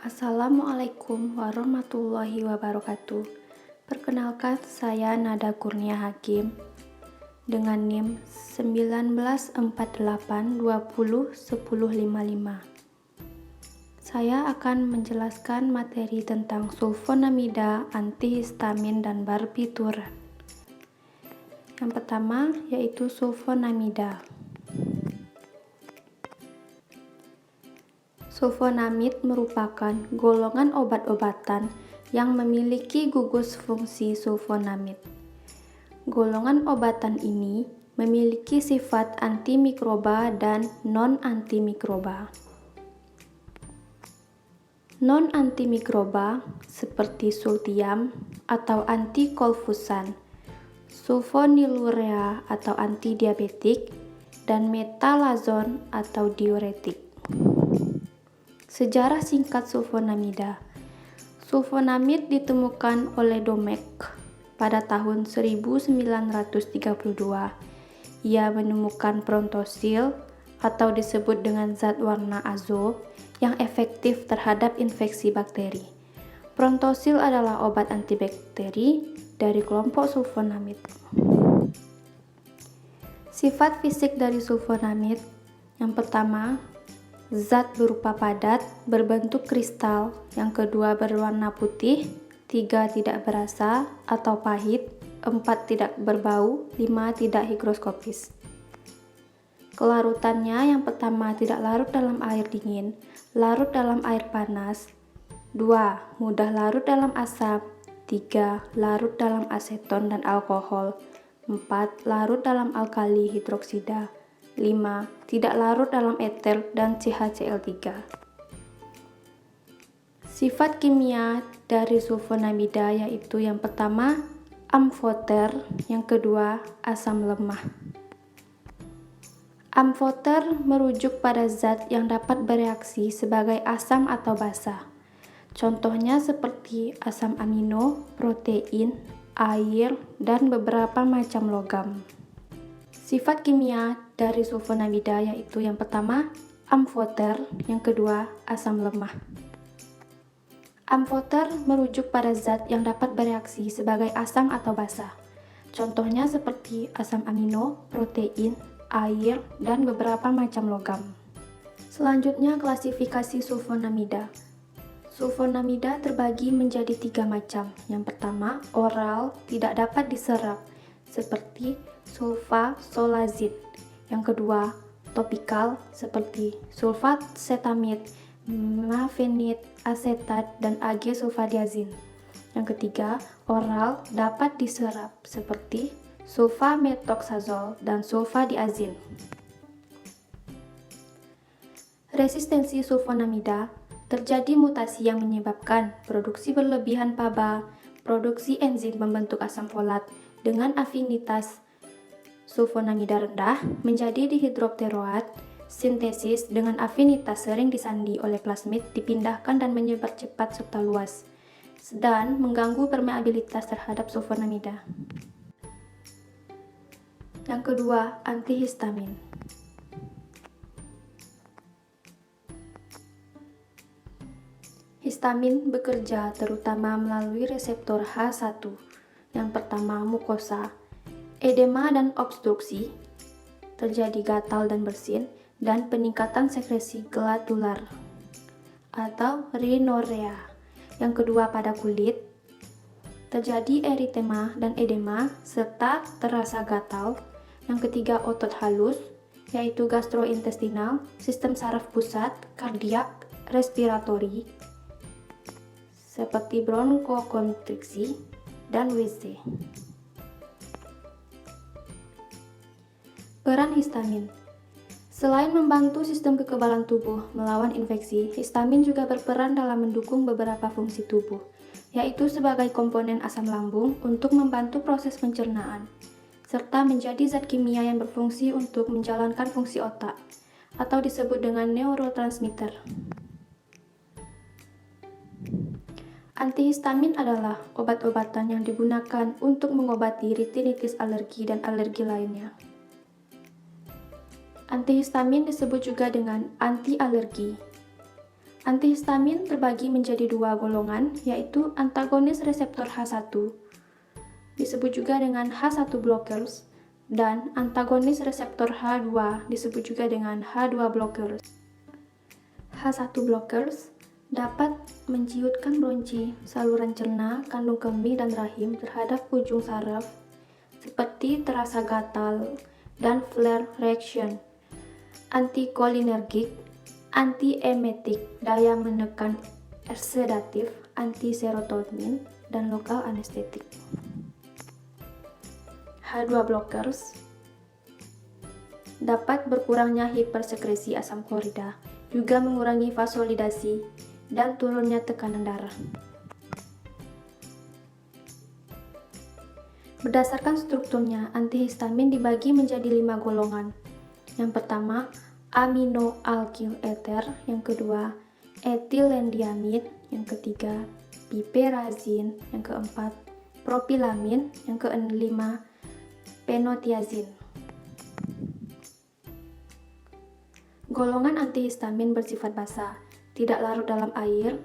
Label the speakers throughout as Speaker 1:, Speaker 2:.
Speaker 1: Assalamualaikum warahmatullahi wabarakatuh. Perkenalkan, saya Nada Kurnia Hakim dengan NIM 1948201055. Saya akan menjelaskan materi tentang sulfonamida, antihistamin, dan barbituran. Yang pertama yaitu sulfonamida. Sulfonamid merupakan golongan obat-obatan yang memiliki gugus fungsi sulfonamid. Golongan obatan ini memiliki sifat antimikroba dan non-antimikroba. Non-antimikroba seperti sultiam atau antikonvulsan, sulfonilurea atau antidiabetik, dan metalazon atau diuretik. Sejarah singkat sulfonamida. Sulfonamid ditemukan oleh Domecq pada tahun 1932. Ia menemukan prontosil atau disebut dengan zat warna azo yang efektif terhadap infeksi bakteri. Prontosil adalah obat antibakteri dari kelompok sulfonamid. Sifat fisik dari sulfonamid. Yang pertama, zat berupa padat, berbentuk kristal. Yang kedua, berwarna putih. 3, tidak berasa atau pahit. 4, tidak berbau. 5, tidak higroskopis. Kelarutannya, yang pertama, tidak larut dalam air dingin, larut dalam air panas. 2, mudah larut dalam asam. 3, larut dalam aseton dan alkohol. 4, larut dalam alkali hidroksida. 5, tidak larut dalam eter dan CHCl3. Sifat kimia dari sulfonamida yaitu yang pertama, amfoter, yang kedua, asam lemah. Amfoter merujuk pada zat yang dapat bereaksi sebagai asam atau basa. Contohnya seperti asam amino, protein, air, dan beberapa macam logam. Sifat kimia dari sulfonamida yaitu yang pertama, amfoter, yang kedua, asam lemah. Amfoter merujuk pada zat yang dapat bereaksi sebagai asam atau basa. Contohnya seperti asam amino, protein, air, dan beberapa macam logam. Selanjutnya, klasifikasi sulfonamida. Sulfonamida terbagi menjadi 3 macam. Yang pertama, oral, tidak dapat diserap, seperti sulfasolazid. Yang kedua, topikal seperti sulfat setamid, mafenid, asetat, dan ag-sulfadiazin. Yang ketiga, oral dapat diserap seperti sulfamethoxazole dan sulfadiazin. Resistensi sulfonamida terjadi mutasi yang menyebabkan produksi berlebihan PABA, produksi enzim pembentuk asam folat dengan afinitas sulfonamida rendah menjadi dihidropteroat, sintesis dengan afinitas sering disandi oleh plasmid dipindahkan dan menyebar cepat serta luas, dan mengganggu permeabilitas terhadap sulfonamida. Yang kedua, antihistamin. Histamin bekerja terutama melalui reseptor H1. Yang pertama, mukosa, edema dan obstruksi, terjadi gatal dan bersin, dan peningkatan sekresi glandular atau rhinorrhea. Yang kedua, pada kulit, terjadi eritema dan edema serta terasa gatal. Yang ketiga, otot halus, yaitu gastrointestinal, sistem saraf pusat, kardiak, respiratori, seperti bronkokonstriksi dan WC. Peran histamin. Selain membantu sistem kekebalan tubuh melawan infeksi, histamin juga berperan dalam mendukung beberapa fungsi tubuh, yaitu sebagai komponen asam lambung untuk membantu proses pencernaan, serta menjadi zat kimia yang berfungsi untuk menjalankan fungsi otak, atau disebut dengan neurotransmitter. Antihistamin adalah obat-obatan yang digunakan untuk mengobati rinitis alergi dan alergi lainnya. Antihistamin disebut juga dengan anti-alergi. Antihistamin terbagi menjadi dua golongan, yaitu antagonis reseptor H1, disebut juga dengan H1 blockers, dan antagonis reseptor H2, disebut juga dengan H2 blockers. H1 blockers dapat menciutkan bronchi, saluran cerna, kandung kemih, dan rahim terhadap ujung saraf, seperti terasa gatal dan flare reaction. Antikolinergik, antiemetik, daya menekan sedatif, anti-serotonin, dan lokal anestetik. H2 blockers dapat berkurangnya hipersekresi asam klorida, juga mengurangi vasolidasi dan turunnya tekanan darah. Berdasarkan strukturnya, antihistamin dibagi menjadi 5 golongan. Yang pertama, aminoalkyl ether, yang kedua, etilendiamid, yang ketiga, piperazin, yang keempat, propilamin, yang kelima, penotiazin. Golongan antihistamin bersifat basa, tidak larut dalam air,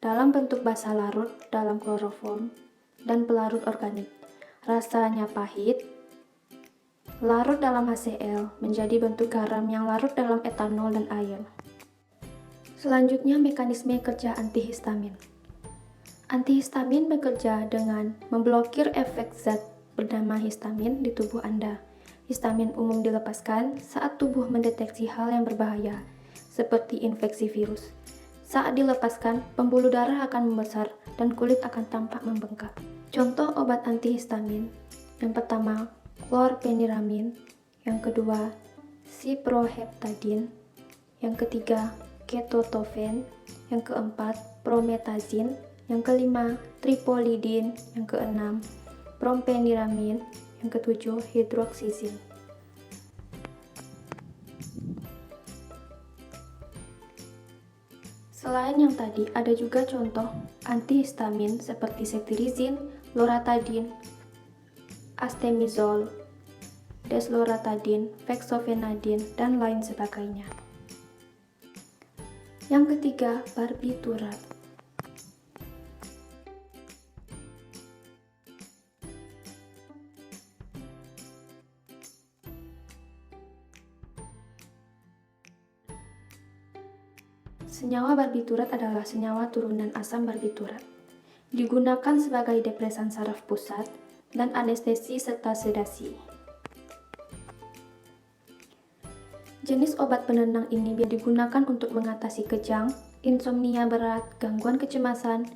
Speaker 1: dalam bentuk basa larut dalam kloroform, dan pelarut organik. Rasanya pahit, larut dalam HCl, menjadi bentuk garam yang larut dalam etanol dan air. Selanjutnya, mekanisme kerja antihistamin. Antihistamin bekerja dengan memblokir efek zat bernama histamin di tubuh Anda. Histamin umum dilepaskan saat tubuh mendeteksi hal yang berbahaya, seperti infeksi virus. Saat dilepaskan, pembuluh darah akan membesar dan kulit akan tampak membengkak. Contoh obat antihistamin: yang pertama, chlorpheniramine, yang kedua, ciproheptadine, yang ketiga, ketotofen, yang keempat, promethazine, yang kelima, tripolidin, yang keenam, brompheniramine, yang ketujuh, hidroksizin. Selain yang tadi, ada juga contoh antihistamin seperti cetirizin, loratadin, astemizole, desloratadin, fexofenadin, dan lain sebagainya. Yang ketiga, barbiturat. Senyawa barbiturat adalah senyawa turunan asam barbiturat. Digunakan sebagai depresan saraf pusat dan anestesi serta sedasi. Jenis obat penenang ini digunakan untuk mengatasi kejang, insomnia berat, gangguan kecemasan,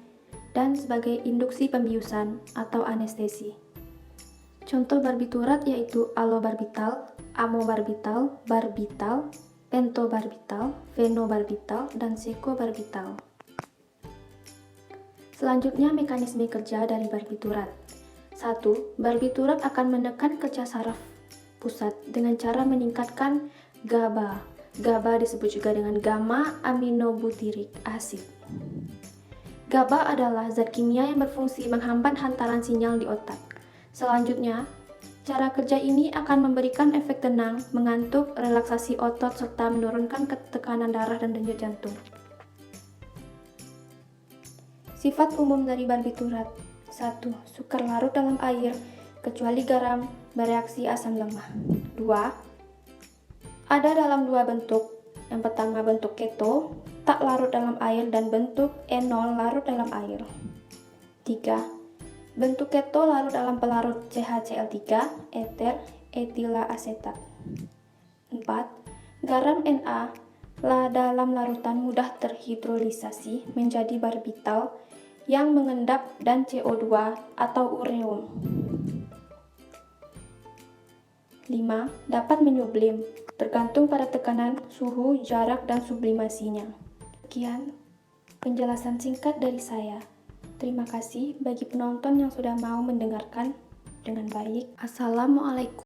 Speaker 1: dan sebagai induksi pembiusan atau anestesi. Contoh barbiturat yaitu alobarbital, amobarbital, barbital, pentobarbital, fenobarbital, dan secobarbital. Selanjutnya, mekanisme kerja dari barbiturat. 1. Barbiturat akan menekan kerja saraf pusat dengan cara meningkatkan GABA. GABA disebut juga dengan gamma aminobutyric acid. GABA adalah zat kimia yang berfungsi menghambat hantaran sinyal di otak. Selanjutnya, cara kerja ini akan memberikan efek tenang, mengantuk, relaksasi otot, serta menurunkan tekanan darah dan denyut jantung. Sifat umum dari barbiturat. 1. Sukar larut dalam air, kecuali garam, bereaksi asam lemah. 2. Ada dalam dua bentuk. Yang pertama bentuk keto, tak larut dalam air, dan bentuk enol larut dalam air. 3. Bentuk keto larut dalam pelarut CHCl3, eter, etila asetat. 4. Garam Na dalam larutan mudah terhidrolisasi menjadi barbital yang mengendap dan CO2 atau ureum. 5. Dapat menyublim, tergantung pada tekanan, suhu, jarak, dan sublimasinya. Sekian penjelasan singkat dari saya. Terima kasih bagi penonton yang sudah mau mendengarkan dengan baik. Assalamualaikum.